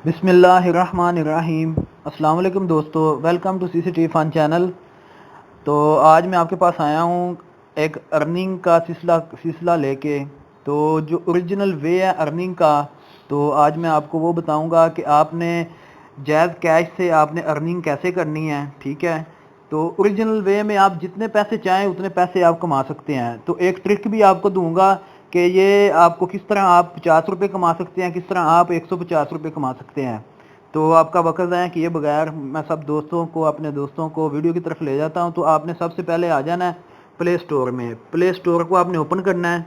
बिस्मिल्लाहिर्रहमानिर्रहीम। अस्सलाम वालेकुम दोस्तों, welcome to CCTV fun channel. तो आज मैं आपके पास आया हूँ एक अर्निंग का सिलसिला लेके। तो जो ओरिजिनल वे है अर्निंग का, तो आज मैं आपको वो बताऊँगा कि आपने जैज़ कैश से आपने अर्निंग कैसे करनी है। ठीक है, तो ओरिजिनल वे में आप जितने पैसे चाहें उतने पैसे आप कमा सकते हैं। तो एक ट्रिक भी आपको दूंगा कि ये आपको किस तरह आप 50 रुपये कमा सकते हैं, किस तरह आप 150 रुपये कमा सकते हैं। तो आपका वक्त ज़ाया किए बगैर मैं सब दोस्तों को, अपने दोस्तों को वीडियो की तरफ ले जाता हूँ। तो आपने सबसे पहले आ जाना है प्ले स्टोर में। प्ले स्टोर को आपने ओपन करना है।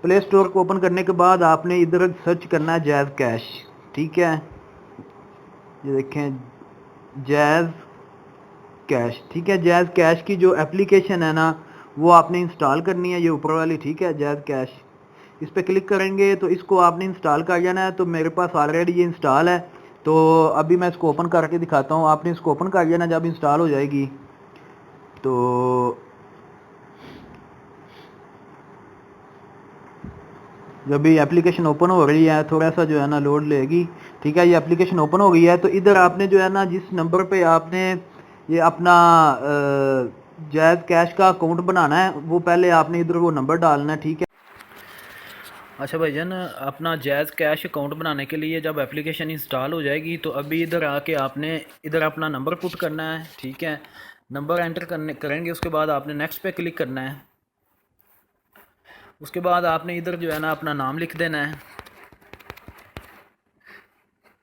प्ले स्टोर को ओपन करने के बाद आपने इधर सर्च करना है जैज़ कैश। ठीक है, ये देखें जैज़ कैश। ठीक है, जैज़ कैश की जो एप्लीकेशन है ना, वो आपने इंस्टॉल करनी है, ये ऊपर वाली। ठीक है, जैज़ कैश, इस पर क्लिक करेंगे तो इसको आपने इंस्टॉल कर जाना है। तो मेरे पास ऑलरेडी ये इंस्टॉल है, तो अभी मैं इसको ओपन करके दिखाता हूँ। आपने इसको ओपन कर जाना जब इंस्टॉल हो जाएगी। तो जब ये एप्लीकेशन ओपन हो रही है, थोड़ा सा जो है ना लोड लेगी। ठीक है, ये एप्लीकेशन ओपन हो गई है। तो इधर आपने जो है ना, जिस नंबर पे आपने ये अपना जैज़ कैश का अकाउंट बनाना है, वो पहले आपने इधर वो नंबर डालना है। ठीक है, अच्छा भाईजान, अपना जैज़ कैश अकाउंट बनाने के लिए जब एप्लीकेशन इंस्टॉल हो जाएगी तो अभी इधर आके आपने इधर अपना नंबर पुट करना है। ठीक है, नंबर एंटर करेंगे, उसके बाद आपने नेक्स्ट पे क्लिक करना है। उसके बाद आपने इधर जो है ना अपना नाम लिख देना है।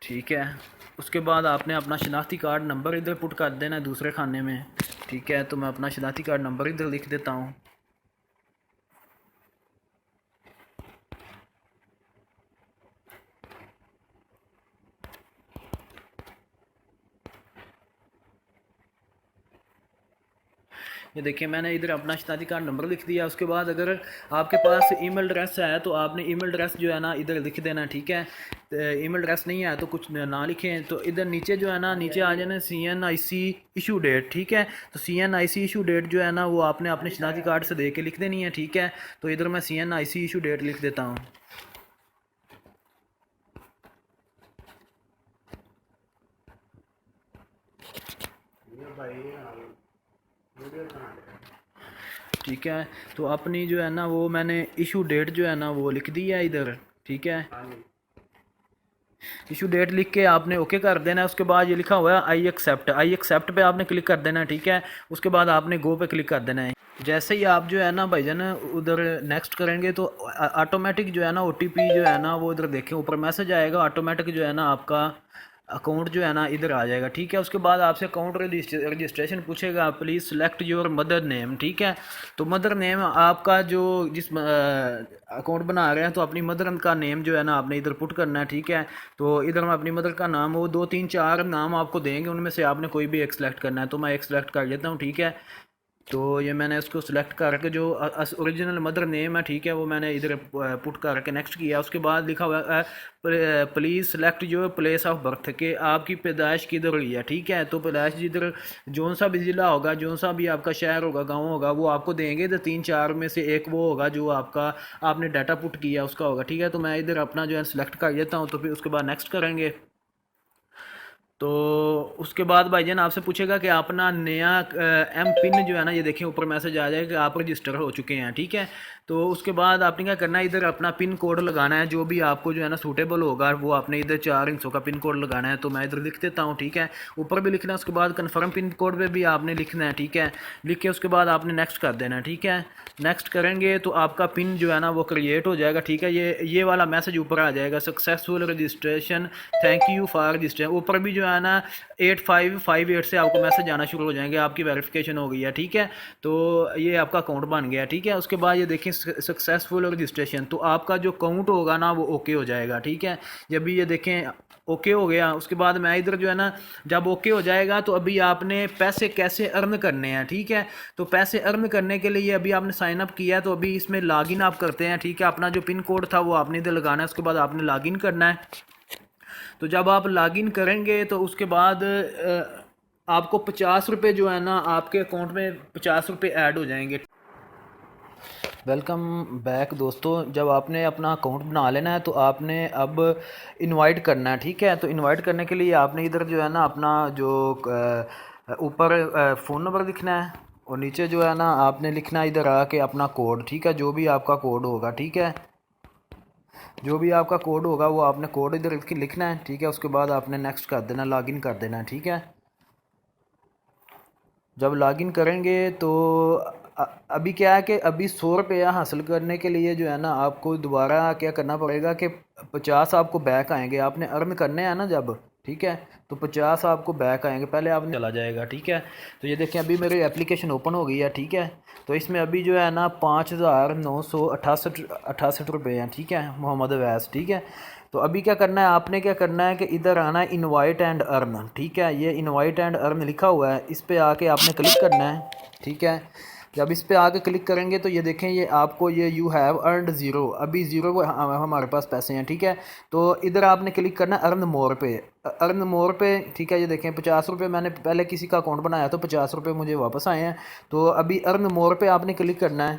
ठीक है, उसके बाद आपने अपना शनाख्ती कार्ड नंबर इधर पुट कर देना है दूसरे खाने में। ठीक है, तो मैं अपना शनाख्ती कार्ड नंबर इधर लिख देता हूँ। ये देखिए, मैंने इधर अपना शनाख्ती कार्ड नंबर लिख दिया। उसके बाद अगर आपके पास ईमेल एड्रेस है तो आपने ईमेल एड्रेस जो है ना इधर लिख देना। ठीक है, ईमेल एड्रेस नहीं है तो कुछ ना लिखें। तो इधर नीचे जो है ना, नीचे आ जाना CNIC इशू डेट। ठीक है, तो CNIC इशू डेट जो है ना वो आपने अपने शनाख्ती कार्ड से दे के लिख देनी है। ठीक है, तो इधर मैं CNIC इशू डेट लिख देता हूँ। ठीक है, तो अपनी जो है ना वो मैंने इशू डेट जो है ना वो लिख दी है इधर। ठीक है, इशू डेट लिख के आपने ओके कर देना है। उसके बाद ये लिखा हुआ है आई एक्सेप्ट पे आपने क्लिक कर देना है। ठीक है, उसके बाद आपने गो पे क्लिक कर देना है। जैसे ही आप जो है ना भाईजान उधर नेक्स्ट करेंगे तो ऑटोमेटिक जो है ना OTP जो है ना वो इधर देखें ऊपर मैसेज आएगा। ऑटोमेटिक जो है ना आपका अकाउंट जो है ना इधर आ जाएगा। ठीक है, उसके बाद आपसे अकाउंट रजिस्ट्रेशन पूछेगा, please select your mother name. ठीक है, तो मदर नेम आपका जो जिस अकाउंट बना रहे हैं तो अपनी मदर का नेम जो है ना आपने इधर पुट करना है। ठीक है, तो इधर मैं अपनी मदर का नाम, वो 2 3 4 नाम आपको देंगे, उनमें से आपने कोई भी एक सिलेक्ट करना है। तो मैं एक सिलेक्ट कर लेता हूँ। ठीक है, तो ये मैंने इसको सिलेक्ट करके जो ओरिजिनल मदर नेम है, ठीक है, वो मैंने इधर पुट करके नेक्स्ट किया। उसके बाद लिखा हुआ है please select your place of birth, के आपकी पैदाइश किधर हुई है। ठीक है, तो पैदाइश जिधर जौन सा भी ज़िला होगा, जौन सा भी आपका शहर होगा, गांव होगा, वो आपको देंगे। तो 3 4 में से एक वो होगा जो आपका आपने डाटा पुट किया उसका होगा। ठीक है, तो मैं इधर अपना जो है सिलेक्ट कर लेता हूँ। तो फिर उसके बाद नेक्स्ट करेंगे। तो उसके बाद भाईजान आपसे पूछेगा कि अपना नया MPIN जो है ना, ये देखें ऊपर मैसेज आ जाएगा कि आप रजिस्टर हो चुके हैं। ठीक है, तो उसके बाद आपने क्या करना है, इधर अपना पिन कोड लगाना है जो भी आपको जो है ना सूटेबल होगा, वो आपने इधर 4 अंकों का पिन कोड लगाना है। तो मैं इधर लिख देता हूँ। ठीक है, ऊपर भी लिखना है। उसके बाद कन्फर्म पिन कोड पर भी आपने लिखना है। ठीक है, लिख के उसके बाद आपने नेक्स्ट कर देना है। ठीक है, नेक्स्ट करेंगे तो आपका पिन जो है ना वो क्रिएट हो जाएगा। ठीक है, ये वाला मैसेज ऊपर आ जाएगा, successful registration, thank you for registration. ऊपर भी जो है ना 8558 से आपको मैसेज आना शुरू हो जाएंगे, आपकी वेरिफिकेशन हो गई है। ठीक है, तो ये आपका अकाउंट बन गया। ठीक है, उसके बाद ये देखें सक्सेसफुल रजिस्ट्रेशन, तो आपका जो अकाउंट होगा ना वो ओके हो जाएगा। ठीक है, जब भी ये देखें ओके हो गया, उसके बाद मैं इधर जो है ना, जब ओके हो जाएगा तो अभी आपने पैसे कैसे अर्न करने हैं। ठीक है, तो पैसे अर्न करने के लिए अभी आपने साइन अप किया है, तो अभी इसमें लॉगिन आप करते हैं। ठीक है, अपना जो पिन कोड था वो आपने इधर लगाना है। उसके बाद आपने लॉगिन करना है। तो जब आप लॉगिन करेंगे तो उसके बाद आपको 50 रुपये जो है ना आपके अकाउंट में 50 रुपये ऐड हो जाएंगे। वेलकम बैक दोस्तों। जब आपने अपना अकाउंट बना लेना है तो आपने अब इनवाइट करना है, ठीक है। तो इनवाइट करने के लिए आपने इधर जो है ना अपना जो ऊपर फ़ोन नंबर लिखना है और नीचे जो है ना आपने लिखना है इधर आके अपना कोड, ठीक है। जो भी आपका कोड होगा, ठीक है, जो भी आपका कोड होगा वो आपने कोड इधर लिखना है, ठीक है। उसके बाद आपने नेक्स्ट कर देना, लॉगिन कर देना है, ठीक है। जब लॉगिन करेंगे तो अभी क्या है कि अभी 100 रुपया हासिल करने के लिए जो है ना आपको दोबारा क्या करना पड़ेगा कि 50 आपको बैक आएंगे, आपने अर्न करने हैं ना जब, ठीक है। तो 50 आपको बैक आएंगे, पहले आपने चला जाएगा, ठीक है। तो ये देखें अभी मेरी एप्लीकेशन ओपन हो गई है, ठीक है। तो इसमें अभी जो है ना 5,968 रुपये हैं, ठीक है, मोहम्मद अवैस, ठीक है। तो अभी क्या करना है, आपने क्या करना है कि इधर आना है इनवाइट एंड अर्न, ठीक है। ये इनवाइट एंड अर्न लिखा हुआ है, इस पर आके आपने क्लिक करना है, ठीक है। जब इस पे आके क्लिक करेंगे तो ये देखें ये आपको ये यू हैव अर्नड ज़ीरो, अभी ज़ीरो हमारे पास पैसे हैं, ठीक है। तो इधर आपने क्लिक करना है अर्न मोर पे, अर्न मोर पे, ठीक है। ये देखें 50 रुपये मैंने पहले किसी का अकाउंट बनाया तो 50 रुपये मुझे वापस आए हैं। तो अभी अर्न मोर पे आपने क्लिक करना है।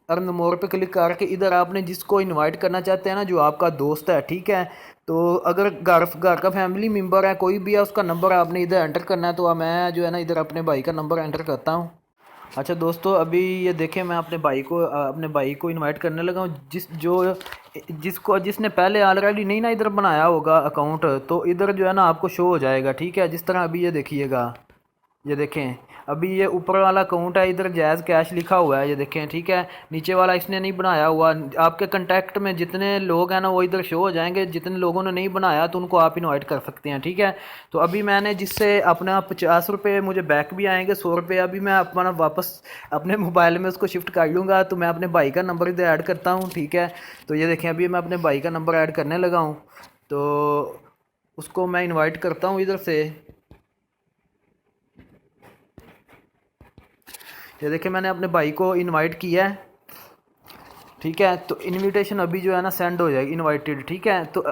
अर्न मोर पे क्लिक करके इधर आपने जिसको इनवाइट करना चाहते हैं ना, जो आपका दोस्त है, ठीक है। तो अगर घर का फैमिली मेम्बर है कोई भी है, उसका नंबर आपने इधर एंटर करना है। तो मैं जो है ना इधर अपने भाई का नंबर एंटर करता हूँ। अच्छा दोस्तों, अभी ये देखें मैं अपने भाई को इनवाइट करने लगा हूँ। जिसने पहले ऑलरेडी नहीं ना इधर बनाया होगा अकाउंट, तो इधर जो है ना आपको शो हो जाएगा, ठीक है। जिस तरह अभी ये देखिएगा, ये देखें अभी ये ऊपर वाला अकाउंट है, इधर जैज़ कैश लिखा हुआ है, ये देखें, ठीक है। नीचे वाला इसने नहीं बनाया हुआ। आपके कंटेक्ट में जितने लोग हैं ना वो इधर शो हो जाएंगे, जितने लोगों ने नहीं बनाया तो उनको आप इनवाइट कर सकते हैं, ठीक है। तो अभी मैंने जिससे अपना 50 रुपये मुझे बैक भी आएंगे, 100 रुपये अभी मैं अपना वापस अपने मोबाइल में उसको शिफ्ट कर लूँगा। तो मैं अपने भाई का नंबर इधर ऐड करता हूँ, ठीक है। तो ये देखें अभी मैं अपने भाई का नंबर ऐड करने लगा हूँ, तो उसको मैं इन्वाइट करता हूँ इधर से। ये देखिए मैंने अपने भाई को इनवाइट किया है, ठीक है। तो इनविटेशन अभी जो है ना सेंड हो जाएगी, इनवाइटेड, ठीक है। तो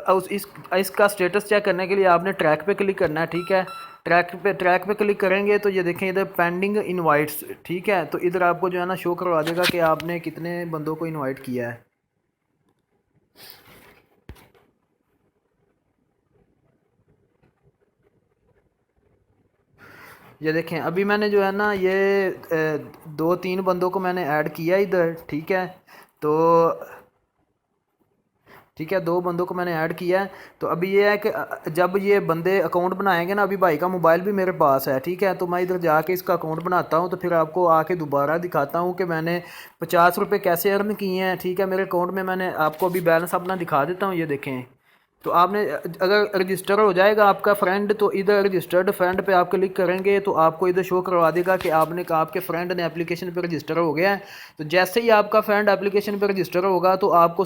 इसका स्टेटस चेक करने के लिए आपने ट्रैक पे क्लिक करना है, ठीक है। ट्रैक पे क्लिक करेंगे तो ये देखें इधर पेंडिंग इनवाइट्स, ठीक है। तो इधर आपको जो है ना शो करवा देगा कि आपने कितने बंदों को इनवाइट किया है। ये देखें अभी मैंने जो है ना ये 2-3 बंदों को मैंने ऐड किया इधर, ठीक है। तो ठीक है, 2 बंदों को मैंने ऐड किया है। तो अभी ये है कि जब ये बंदे अकाउंट बनाएंगे ना, अभी भाई का मोबाइल भी मेरे पास है, ठीक है। तो मैं इधर जाके इसका अकाउंट बनाता हूँ, तो फिर आपको आके दोबारा दिखाता हूँ कि मैंने 50 रुपये कैसे अर्न किए हैं, ठीक है। मेरे अकाउंट में मैंने आपको अभी बैलेंस अपना दिखा देता हूँ, ये देखें। तो आपने अगर रजिस्टर हो जाएगा आपका फ्रेंड, तो इधर रजिस्टर्ड फ्रेंड पे आप क्लिक करेंगे तो आपको इधर शो करवा देगा कि आपके फ्रेंड ने एप्लीकेशन पे रजिस्टर हो गया है। तो जैसे ही आपका फ्रेंड एप्लीकेशन पे रजिस्टर होगा तो आपको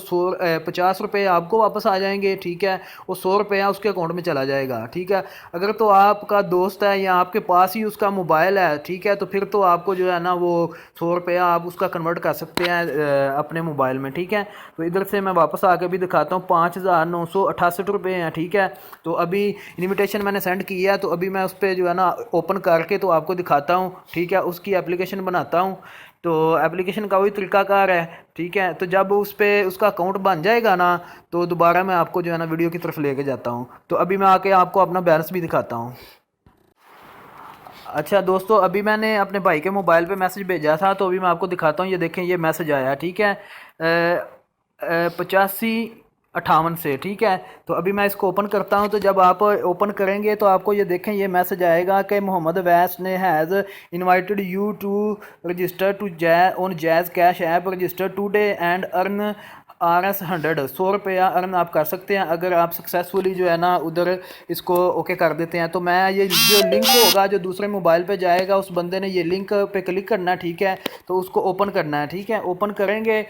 50 रुपये आपको वापस आ जाएंगे, ठीक है। वो 100 रुपया उसके अकाउंट में चला जाएगा, ठीक है। अगर तो आपका दोस्त है या आपके पास ही उसका मोबाइल है, ठीक है, तो फिर तो आपको जो है ना वो 100 रुपया आप उसका कन्वर्ट कर सकते हैं अपने मोबाइल में, ठीक है। तो इधर से मैं वापस आके भी दिखाता हूँ, 5,968 रुपये हैं, ठीक है। तो अभी इनविटेशन मैंने सेंड किया है, तो अभी मैं उस पर जो है ना ओपन करके तो आपको दिखाता हूँ, ठीक है। उसकी एप्लीकेशन बनाता हूँ। तो एप्लीकेशन का वही तरीकाकार है, ठीक है। तो जब उस पर उसका अकाउंट बन जाएगा ना, तो दोबारा मैं आपको जो है ना वीडियो की तरफ लेके जाता हूँ। तो अभी मैं आके आपको अपना बैलेंस भी दिखाता हूँ। अच्छा दोस्तों, अभी मैंने अपने भाई के मोबाइल पे मैसेज भेजा था, तो अभी मैं आपको दिखाता हूँ। ये देखें ये मैसेज आया, ठीक है, 8558 से, ठीक है। तो अभी मैं इसको ओपन करता हूँ। तो जब आप ओपन करेंगे तो आपको ये देखें ये मैसेज आएगा कि मोहम्मद अवैस ने has invited you to register to on Jazz Cash app, register today and earn RS100, 100 रुपया अर्न आप कर सकते हैं अगर आप सक्सेसफुली जो है ना उधर इसको ओके कर देते हैं। तो मैं ये जो लिंक होगा जो दूसरे मोबाइल पे जाएगा, उस बंदे ने ये लिंक पे क्लिक करना है, ठीक है। तो उसको ओपन करना है, ठीक है। ओपन करेंगे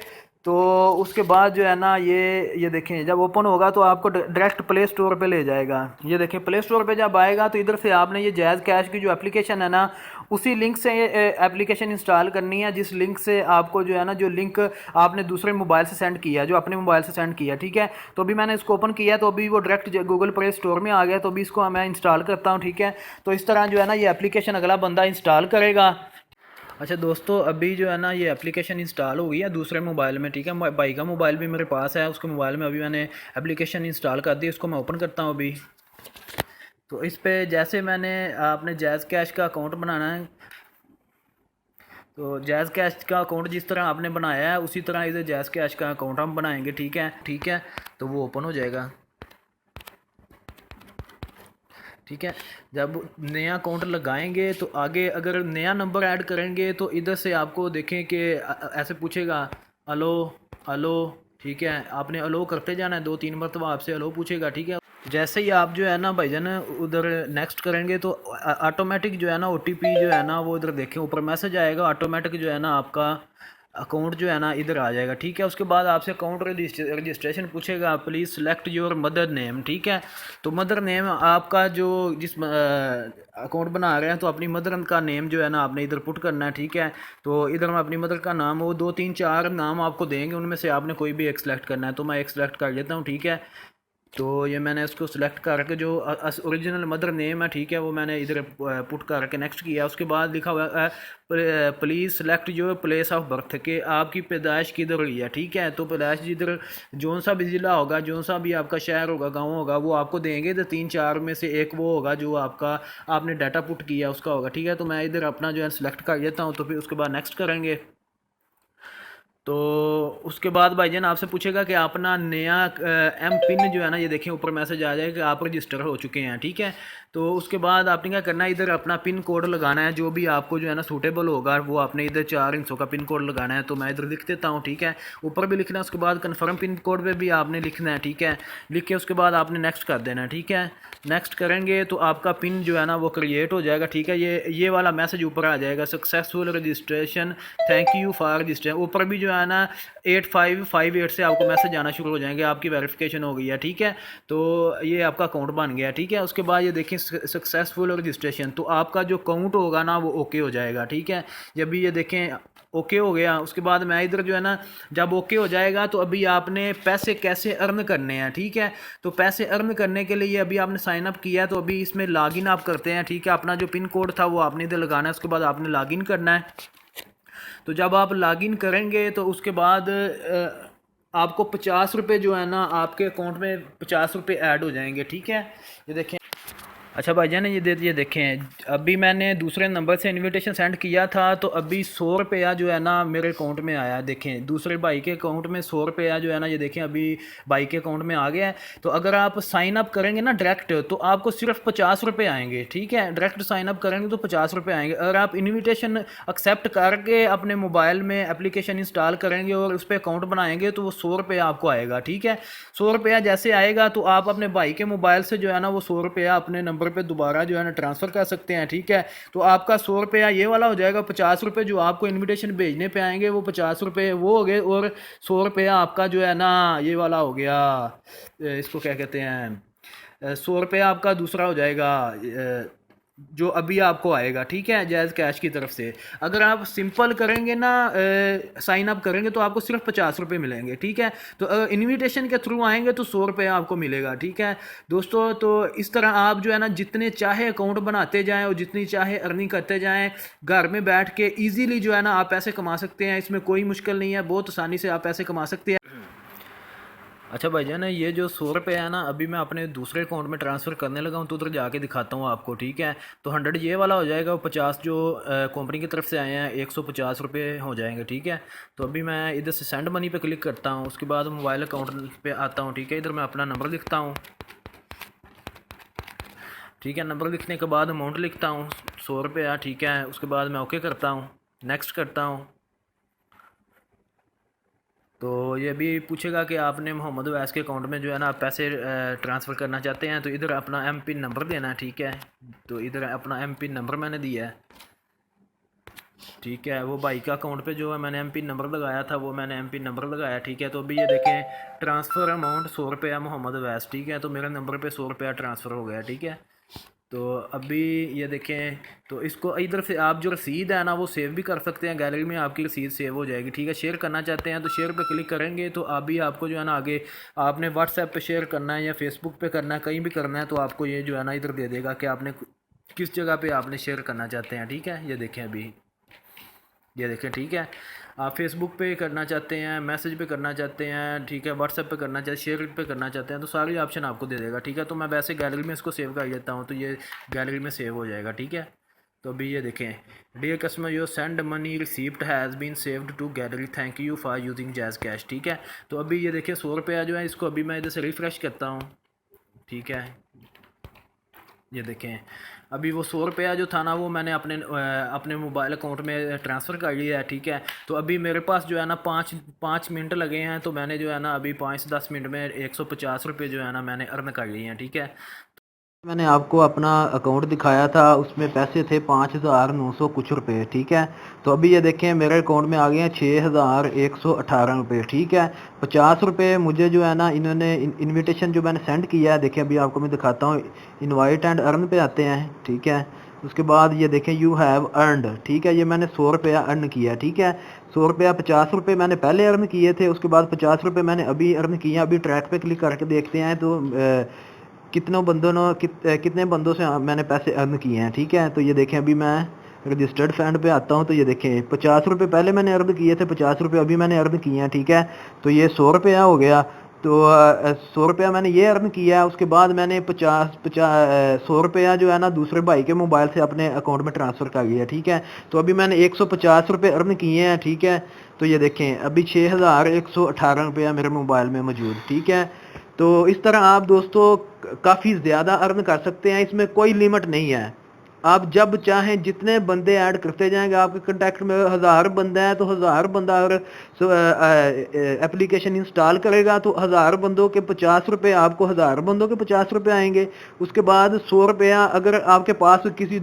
तो उसके बाद जो है ना ये देखें जब ओपन होगा तो आपको डायरेक्ट प्ले स्टोर पे ले जाएगा। ये देखें प्ले स्टोर पे जब आएगा तो इधर से आपने ये जैज़ कैश की जो एप्लीकेशन है ना, उसी लिंक से ये एप्लीकेशन इंस्टॉल करनी है, जिस लिंक से आपको जो है ना जो लिंक आपने दूसरे मोबाइल से सेंड किया, जो अपने मोबाइल से सेंड किया, ठीक है। तो अभी मैंने इसको ओपन किया तो अभी वो डायरेक्ट गूगल प्ले स्टोर में आ गया। तो अभी इसको मैं इंस्टॉल करता हूँ, ठीक है। तो इस तरह जो है ना ये एप्लीकेशन अगला बंदा इंस्टॉल करेगा। अच्छा दोस्तों, अभी जो है ना ये एप्लीकेशन इंस्टॉल हो गई है दूसरे मोबाइल में, ठीक है। भाई का मोबाइल भी मेरे पास है, उसके मोबाइल में अभी मैंने एप्लीकेशन इंस्टॉल कर दी, उसको मैं ओपन करता हूँ अभी। तो इस पे जैसे मैंने आपने जैज़ कैश का अकाउंट बनाना है, तो जैज़ कैश का अकाउंट जिस तरह आपने बनाया है उसी तरह इधर जैज़ कैश का अकाउंट हम बनाएंगे, ठीक है। ठीक है, तो वो ओपन हो जाएगा, ठीक है। जब नया अकाउंट लगाएंगे तो आगे अगर नया नंबर ऐड करेंगे तो इधर से आपको देखें कि ऐसे पूछेगा अलो अलो, ठीक है। आपने अलो करते जाना है, 2-3 मरतबा आपसे अलो पूछेगा, ठीक है। जैसे ही आप जो है ना भाईजान उधर नेक्स्ट करेंगे तो ऑटोमेटिक जो है ना ओटीपी जो है ना वो इधर देखें ऊपर मैसेज आएगा, ऑटोमेटिक जो है ना आपका अकाउंट जो है ना इधर आ जाएगा, ठीक है। उसके बाद आपसे अकाउंट रजिस्ट्रेशन पूछेगा, please select your mother name, ठीक है। तो मदर नेम आपका जो जिस अकाउंट बना रहे हैं तो अपनी मदर का नेम जो है ना आपने इधर पुट करना है, ठीक है। तो इधर मैं अपनी मदर का नाम, वो 2-3-4 नाम आपको देंगे, उनमें से आपने कोई भी एक सेलेक्ट करना है, तो मैं एक सेलेक्ट कर लेता हूँ, ठीक है। तो ये मैंने इसको सिलेक्ट करके जो ओरिजिनल मदर नेम है, ठीक है, वो मैंने इधर पुट करके नेक्स्ट किया। उसके बाद लिखा हुआ है प्लीज़ सेलेक्ट जो प्लेस ऑफ बर्थ, के आपकी पैदाइश किधर हुई है, ठीक है। तो पैदाइश जिधर जौन सा भी ज़िला होगा, जौन सा भी आपका शहर होगा, गांव होगा, वो आपको देंगे। तो 3-4 में से एक वो होगा जो आपका आपने डाटा पुट किया उसका होगा, ठीक है। तो मैं इधर अपना जो है सिलेक्ट कर लेता हूँ, तो फिर उसके बाद नेक्स्ट करेंगे। तो उसके बाद भाईजान आपसे पूछेगा कि अपना नया एम पिन जो है ना, ये देखें ऊपर मैसेज आ जाएगा कि आप रजिस्टर हो चुके हैं, ठीक है। तो उसके बाद आपने क्या करना है, इधर अपना पिन कोड लगाना है, जो भी आपको जो है ना सूटेबल होगा वो आपने इधर 4 हिस्सों का पिन कोड लगाना है। तो मैं इधर लिख देता हूँ, ठीक है। ऊपर भी लिखना है, उसके बाद कन्फर्म पिन कोड पे भी आपने लिखना है, ठीक है। लिख के उसके बाद आपने नेक्स्ट कर देना है, ठीक है। नेक्स्ट करेंगे तो आपका पिन जो है ना वो क्रिएट हो जाएगा, ठीक है। ये वाला मैसेज ऊपर आ जाएगा, successful registration, thank you for registration. ऊपर भी जो है ना 8558 से आपको मैसेज आना शुरू हो जाएंगे, आपकी वेरिफिकेशन हो गई है, ठीक है। तो ये आपका अकाउंट बन गया, ठीक है। उसके बाद ये देखें सक्सेसफुल रजिस्ट्रेशन, तो आपका जो अकाउंट होगा ना वो ओके हो जाएगा, ठीक है। जब भी ये देखें ओके हो गया, उसके बाद मैं इधर जो है ना जब ओके हो जाएगा तो अभी आपने पैसे कैसे अर्न करने हैं, ठीक है। तो पैसे अर्न करने के लिए अभी आपने साइन अप किया है, तो अभी इसमें लॉगिन आप करते हैं, ठीक है। अपना जो पिन कोड था वो आपने इधर लगाना है, उसके बाद आपने लॉगिन करना है। तो जब आप लॉगिन करेंगे तो उसके बाद आपको 50 रुपये जो है ना आपके अकाउंट में 50 रुपये ऐड हो जाएंगे, ठीक है। ये देखें। अच्छा भाईजान ये देखें, अभी मैंने दूसरे नंबर से इनविटेशन सेंड किया था, तो अभी 100 रुपया जो है ना मेरे अकाउंट में आया है। देखें दूसरे भाई के अकाउंट में 100 रुपया जो है ना, ये देखें अभी भाई के अकाउंट में आ गया है। तो अगर आप साइन अप करेंगे ना डायरेक्ट, तो आपको सिर्फ 50 रुपये आएंगे, ठीक है। डायरेक्ट साइन अप करेंगे तो 50 रुपये आएंगे। अगर आप इन्विटेशन एक्सेप्ट करके अपने मोबाइल में एप्लीकेशन इंस्टॉल करेंगे और उस पर अकाउंट बनाएंगे तो वो 100 रुपया आपको आएगा, ठीक है। 100 रुपया जैसे आएगा तो आप अपने भाई के मोबाइल से जो है ना वो 100 रुपया अपने नंबर पे दोबारा जो है ना ट्रांसफ़र कर सकते हैं, ठीक है। तो आपका 100 रुपया ये वाला हो जाएगा, 50 रुपये जो आपको इनविटेशन भेजने पे आएंगे वो 50 रुपये वो हो गए, और 100 रुपया आपका जो है ना ये वाला हो गया, इसको क्या कहते हैं, 100 रुपया आपका दूसरा हो जाएगा जो अभी आपको आएगा, ठीक है, जैज़ कैश की तरफ से। अगर आप सिंपल करेंगे ना साइन अप करेंगे तो आपको सिर्फ 50 रुपये मिलेंगे, ठीक है। तो इनविटेशन के थ्रू आएंगे तो 100 रुपये आपको मिलेगा, ठीक है दोस्तों। तो इस तरह आप जो है ना जितने चाहे अकाउंट बनाते जाएं और जितनी चाहे अर्निंग करते जाएं, घर में बैठ के ईजीली जो है ना आप पैसे कमा सकते हैं। इसमें कोई मुश्किल नहीं है, बहुत आसानी से आप पैसे कमा सकते हैं। अच्छा भाईजान, ये जो 100 रुपये है ना अभी मैं अपने दूसरे अकाउंट में ट्रांसफ़र करने लगा हूँ, तो उधर जाके दिखाता हूँ आपको, ठीक है। तो 100 ये वाला हो जाएगा, 50 जो कंपनी की तरफ से आए हैं 150 रुपये हो जाएंगे, ठीक है। तो अभी मैं इधर से सेंड मनी पे क्लिक करता हूँ, उसके बाद मोबाइल अकाउंट पे आता हूँ, ठीक है। इधर मैं अपना नंबर लिखता हूँ, ठीक है। नंबर लिखने के बाद अमाउंट लिखता हूँ 100 रुपया, ठीक है। उसके बाद मैं ओके करता हूँ, नेक्स्ट करता हूँ। तो ये भी पूछेगा कि आपने मोहम्मद अवैस के अकाउंट में जो है ना आप पैसे ट्रांसफ़र करना चाहते हैं, तो इधर अपना एम पिन नंबर देना है, ठीक है। तो इधर अपना एम पिन नंबर मैंने दिया है, ठीक है। वो भाई का अकाउंट पे जो है मैंने एम पिन नंबर लगाया था वो मैंने एम पिन नंबर लगाया, ठीक है। तो अभी ये देखें ट्रांसफ़र अमाउंट 100 रुपया मोहम्मद अवैस, ठीक है। तो मेरे नंबर पे 100 रुपया ट्रांसफ़र हो गया, ठीक है। तो अभी ये देखें, तो इसको इधर से आप जो रसीद है ना वो सेव भी कर सकते हैं, गैलरी में आपकी रसीद सेव हो जाएगी, ठीक है। शेयर करना चाहते हैं तो शेयर पे क्लिक करेंगे तो अभी आपको जो है ना आगे आपने व्हाट्सएप पे शेयर करना है या फेसबुक पे करना है, कहीं भी करना है, तो आपको ये जो है ना इधर दे देगा कि आपने किस जगह पे आपने शेयर करना चाहते हैं, ठीक है। ये देखें अभी ये देखें, ठीक है। आप फेसबुक पे करना चाहते हैं, मैसेज पे करना चाहते हैं, ठीक है, व्हाट्सएप पे करना चाहते हैं, शेयर पे करना चाहते हैं, तो सारी ऑप्शन आपको दे देगा, ठीक है। तो मैं वैसे गैलरी में इसको सेव कर लेता हूँ, तो ये गैलरी में सेव हो जाएगा, ठीक है। तो अभी ये देखें, dear customer your send money receipt has been saved to gallery, thank you for using Jazz Cash, ठीक है। तो अभी ये देखिए 100 रुपया जो है, इसको अभी मैं इधर से रिफ़्रेश करता हूँ, ठीक है। ये देखें, अभी वो 100 रुपया जो था ना, वो मैंने अपने मोबाइल अकाउंट में ट्रांसफ़र कर लिया है, ठीक है। तो अभी मेरे पास जो है ना 5 मिनट लगे हैं, तो मैंने जो है ना अभी 5 से 10 मिनट में 150 रुपये जो है ना मैंने अर्न कर लिए हैं, ठीक है। मैंने आपको अपना अकाउंट दिखाया था, उसमें पैसे थे 5,900 कुछ रुपए, ठीक है। तो अभी ये देखें मेरे अकाउंट में आ गए हैं 6,118 रुपए, ठीक है। 50 रुपये मुझे जो है ना इन्होंने इनविटेशन जो मैंने सेंड किया है, देखिए अभी आपको मैं दिखाता हूँ, इनवाइट एंड अर्न पे आते हैं, ठीक है। उसके बाद ये देखें यू हैव अर्नड, ठीक है, ये मैंने 100 रुपया अर्न किया, ठीक है। 100 रुपया 50 रुपये मैंने पहले अर्न किए थे, उसके बाद 50 रुपये मैंने अभी अर्न किए हैं। अभी ट्रैक पे क्लिक करके देखते हैं तो कितने बंदों से मैंने पैसे अर्न किए हैं, ठीक है। तो ये देखें अभी मैं रजिस्टर्ड फंड पे आता हूँ, तो ये देखें 50 रुपये पहले मैंने अर्न किए थे, 50 रुपये अभी मैंने अर्न किए हैं, ठीक है। तो ये 100 रुपया हो गया। तो 100 रुपया मैंने ये अर्न किया है। उसके बाद मैंने 100 रुपया जो है ना दूसरे भाई के मोबाइल से अपने अकाउंट में ट्रांसफ़र कर लिया, ठीक है। तो अभी मैंने 150 रुपये अर्न किए हैं, ठीक है। तो ये देखें अभी 6,118 रुपया मेरे मोबाइल में मौजूद, ठीक है। तो इस तरह आप दोस्तों काफ़ी ज़्यादा अर्न कर सकते हैं, इसमें कोई लिमिट नहीं है। आप जब चाहें जितने बंदे ऐड करते जाएंगे, आपके कंटेक्ट में 1000 बंदा है तो 1000 बंदा अगर एप्लीकेशन इंस्टॉल करेगा तो 1000 बंदों के 50 रुपये, आपको 1000 बंदों के 50 रुपये आएंगे। उसके बाद 100 रुपया अगर आपके पास किसी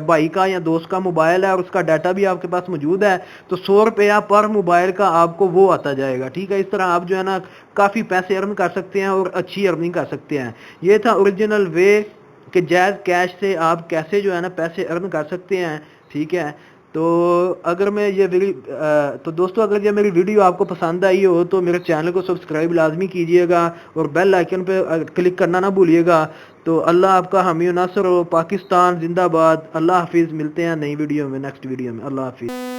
भाई का या दोस्त का मोबाइल है और उसका डाटा भी आपके पास मौजूद है, तो 100 रुपया पर मोबाइल का आपको वो आता जाएगा, ठीक है। इस तरह आप जो है ना काफ़ी पैसे अर्न कर सकते हैं और अच्छी अर्निंग कर सकते हैं। ये था ओरिजिनल वे कि जैज़ कैश से आप कैसे जो है ना पैसे अर्न कर सकते हैं, ठीक है। तो अगर मैं ये तो दोस्तों अगर ये मेरी वीडियो आपको पसंद आई हो तो मेरे चैनल को सब्सक्राइब लाजमी कीजिएगा और बेल आइकन पे क्लिक करना ना भूलिएगा। तो अल्लाह आपका हामी नासर हो, पाकिस्तान जिंदाबाद। अल्लाह हाफिज़, मिलते हैं नई वीडियो में, नेक्स्ट वीडियो में। अल्लाह हाफिज़।